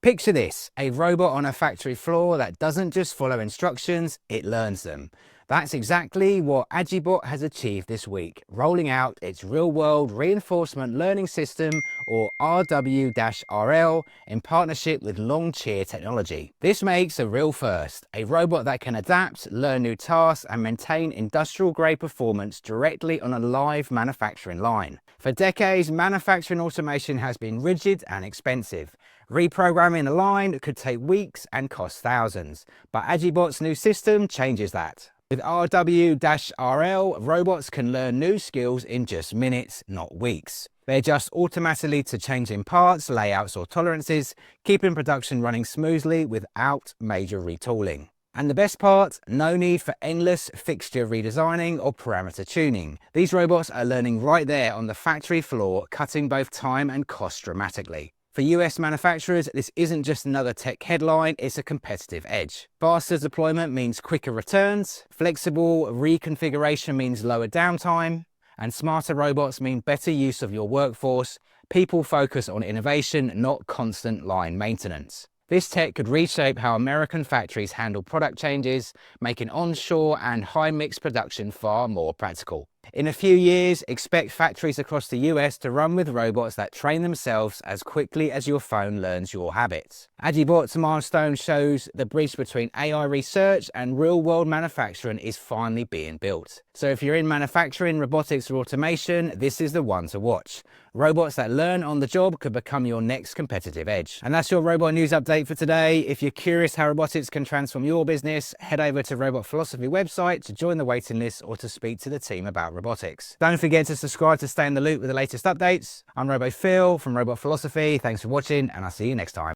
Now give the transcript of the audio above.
Picture this, a robot on a factory floor that doesn't just follow instructions, it learns them. That's exactly what AgiBot has achieved this week, rolling out its real-world reinforcement learning system, or RW-RL, in partnership with Longcheer Technology. This makes a real first, a robot that can adapt, learn new tasks, and maintain industrial-grade performance directly on a live manufacturing line. For decades, manufacturing automation has been rigid and expensive. Reprogramming a line could take weeks and cost thousands, but AgiBot's new system changes that. With RW-RL, robots can learn new skills in just minutes, not weeks. They adjust automatically to changing parts, layouts, or tolerances, keeping production running smoothly without major retooling. And the best part, no need for endless fixture redesigning or parameter tuning. These robots are learning right there on the factory floor, cutting both time and cost dramatically. For US manufacturers, this isn't just another tech headline, it's a competitive edge. Faster deployment means quicker returns, flexible reconfiguration means lower downtime, and smarter robots mean better use of your workforce. People focus on innovation, not constant line maintenance. This tech could reshape how American factories handle product changes, making onshore and high-mix production far more practical. In a few years, expect factories across the US to run with robots that train themselves as quickly as your phone learns your habits. AgiBot's milestone shows the bridge between AI research and real-world manufacturing is finally being built. So if you're in manufacturing, robotics, or automation, this is the one to watch. Robots that learn on the job could become your next competitive edge. And that's your robot news update for today. If you're curious how robotics can transform your business, head over to Robot Philosophy website to join the waiting list or to speak to the team about robotics. Don't forget to subscribe to stay in the loop with the latest updates. I'm RoboPhil from Robot Philosophy. Thanks for watching, and I'll see you next time.